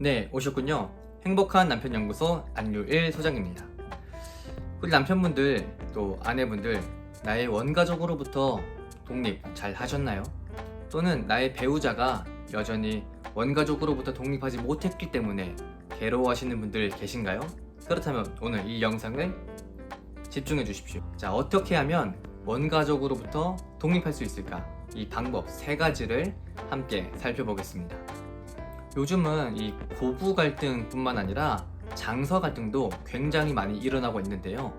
네, 오셨군요. 행복한 남편 연구소 안유일 소장입니다. 우리 남편분들 또 아내분들 나의 원가족으로부터 독립 잘 하셨나요? 또는 나의 배우자가 여전히 원가족으로부터 독립하지 못했기 때문에 괴로워하시는 분들 계신가요? 그렇다면 오늘 이 영상을 집중해 주십시오. 자, 어떻게 하면 원가족으로부터 독립할 수 있을까? 이 방법 3가지를 함께 살펴보겠습니다. 요즘은 이 고부 갈등뿐만 아니라 장서 갈등도 굉장히 많이 일어나고 있는데요.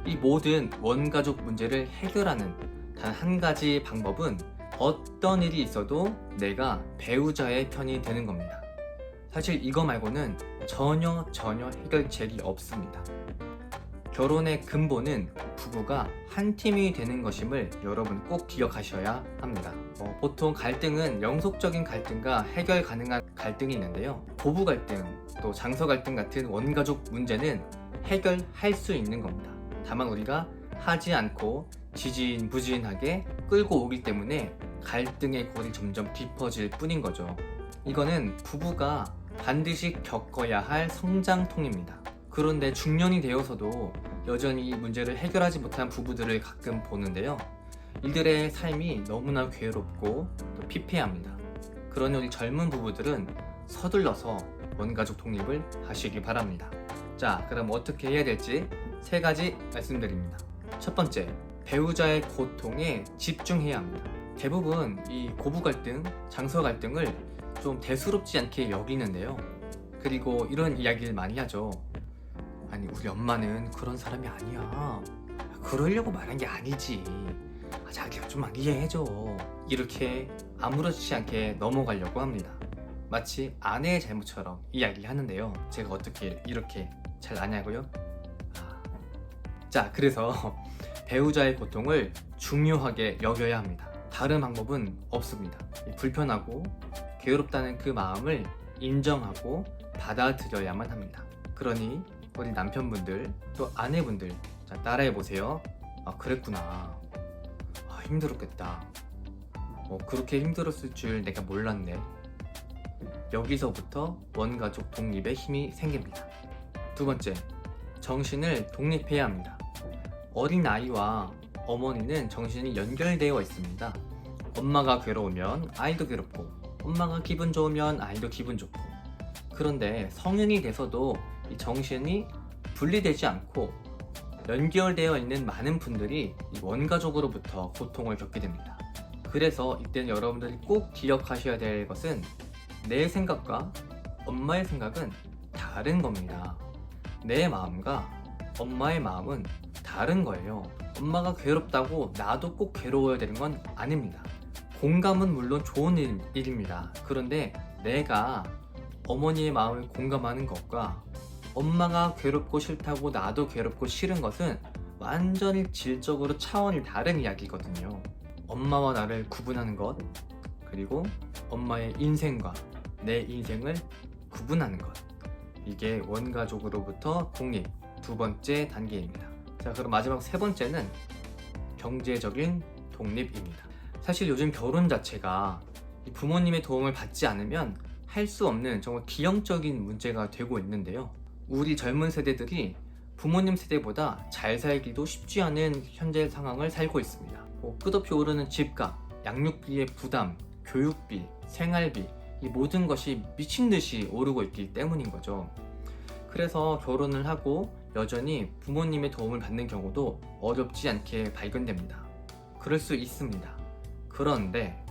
이 모든 원가족 문제를 해결하는 단 한 가지 방법은 어떤 일이 있어도 내가 배우자의 편이 되는 겁니다. 사실 이거 말고는 전혀 해결책이 없습니다. 결혼의 근본은 부부가 한 팀이 되는 것임을 여러분 꼭 기억하셔야 합니다. 보통 갈등은 영속적인 갈등과 해결 가능한 갈등이 있는데요. 고부 갈등, 또 장서 갈등 같은 원가족 문제는 해결할 수 있는 겁니다. 다만 우리가 하지 않고 지지부진하게 끌고 오기 때문에 갈등의 골이 점점 깊어질 뿐인 거죠. 이거는 부부가 반드시 겪어야 할 성장통입니다. 그런데 중년이 되어서도 여전히 이 문제를 해결하지 못한 부부들을 가끔 보는데요. 이들의 삶이 너무나 괴롭고 또 피폐합니다. 그러니 우리 젊은 부부들은 서둘러서 원가족 독립을 하시기 바랍니다. 자, 그럼 어떻게 해야 될지 3가지 말씀드립니다. 첫 번째, 배우자의 고통에 집중해야 합니다. 대부분 이 고부 갈등, 장서 갈등을 좀 대수롭지 않게 여기는데요. 그리고 이런 이야기를 많이 하죠. 아니, 우리 엄마는 그런 사람이 아니야. 그러려고 말한 게 아니지. 자기가 좀만 이해해줘. 이렇게 아무렇지 않게 넘어가려고 합니다. 마치 아내의 잘못처럼 이야기를 하는데요. 제가 어떻게 이렇게 잘 아냐고요? 자, 그래서 배우자의 고통을 중요하게 여겨야 합니다. 다른 방법은 없습니다. 불편하고 괴롭다는 그 마음을 인정하고 받아들여야만 합니다. 그러니 우리 남편분들 또 아내분들, 자, 따라해보세요. 그랬구나. 힘들었겠다. 그렇게 힘들었을 줄 내가 몰랐네. 여기서부터 원가족 독립의 힘이 생깁니다. 두 번째, 정신을 독립해야 합니다. 어린 아이와 어머니는 정신이 연결되어 있습니다. 엄마가 괴로우면 아이도 괴롭고, 엄마가 기분 좋으면 아이도 기분 좋고. 그런데 성인이 돼서도 이 정신이 분리되지 않고 연결되어 있는 많은 분들이 이 원가족으로부터 고통을 겪게 됩니다. 그래서 이때는 여러분들이 꼭 기억하셔야 될 것은 내 생각과 엄마의 생각은 다른 겁니다. 내 마음과 엄마의 마음은 다른 거예요. 엄마가 괴롭다고 나도 꼭 괴로워야 되는 건 아닙니다. 공감은 물론 좋은 일입니다. 그런데 내가 어머니의 마음을 공감하는 것과 엄마가 괴롭고 싫다고 나도 괴롭고 싫은 것은 완전히 질적으로 차원이 다른 이야기거든요. 엄마와 나를 구분하는 것, 그리고 엄마의 인생과 내 인생을 구분하는 것, 이게 원가족으로부터 독립 2번째 단계입니다. 자, 그럼 마지막 3번째는 경제적인 독립입니다. 사실 요즘 결혼 자체가 부모님의 도움을 받지 않으면 할 수 없는 정말 기형적인 문제가 되고 있는데요. 우리 젊은 세대들이 부모님 세대보다 잘 살기도 쉽지 않은 현재 상황을 살고 있습니다. 끝없이 오르는 집값, 양육비의 부담, 교육비, 생활비, 이 모든 것이 미친 듯이 오르고 있기 때문인 거죠. 그래서 결혼을 하고 여전히 부모님의 도움을 받는 경우도 어렵지 않게 발견됩니다. 그럴 수 있습니다. 그런데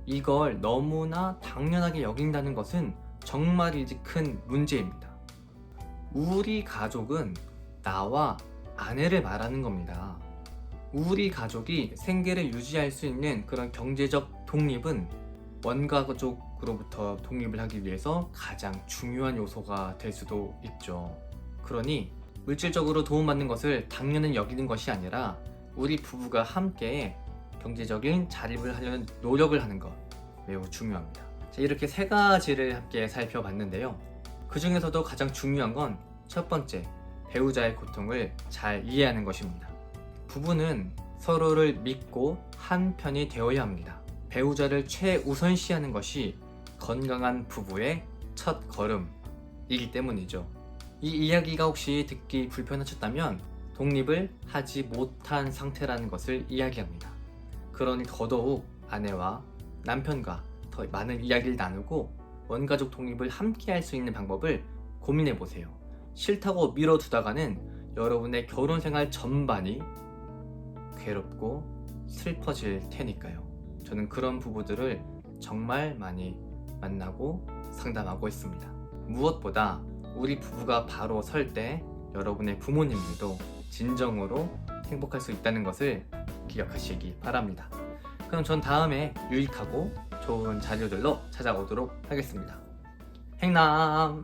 이걸 너무나 당연하게 여긴다는 것은 정말이지 큰 문제입니다. 우리 가족은 나와 아내를 말하는 겁니다. 우리 가족이 생계를 유지할 수 있는 그런 경제적 독립은 원가족으로부터 독립을 하기 위해서 가장 중요한 요소가 될 수도 있죠. 그러니 물질적으로 도움받는 것을 당연히 여기는 것이 아니라 우리 부부가 함께 경제적인 자립을 하려는 노력을 하는 것 매우 중요합니다. 자, 이렇게 3가지를 함께 살펴봤는데요. 그 중에서도 가장 중요한 건 첫 번째, 배우자의 고통을 잘 이해하는 것입니다. 부부는 서로를 믿고 한 편이 되어야 합니다. 배우자를 최우선시하는 것이 건강한 부부의 첫 걸음, 이기 때문이죠. 이 이야기가 혹시 듣기 불편하셨다면 독립을 하지 못한 상태라는 것을 이야기합니다. 그러니 더더욱 아내와 남편과 더 많은 이야기를 나누고 원가족 독립을 함께 할 수 있는 방법을 고민해 보세요. 싫다고 미뤄두다가는 여러분의 결혼 생활 전반이 괴롭고 슬퍼질 테니까요. 저는 그런 부부들을 정말 많이 만나고 상담하고 있습니다. 무엇보다 우리 부부가 바로 설 때 여러분의 부모님들도 진정으로 행복할 수 있다는 것을 기억하시기 바랍니다. 그럼 전 다음에 유익하고 좋은 자료들로 찾아오도록 하겠습니다. 행남!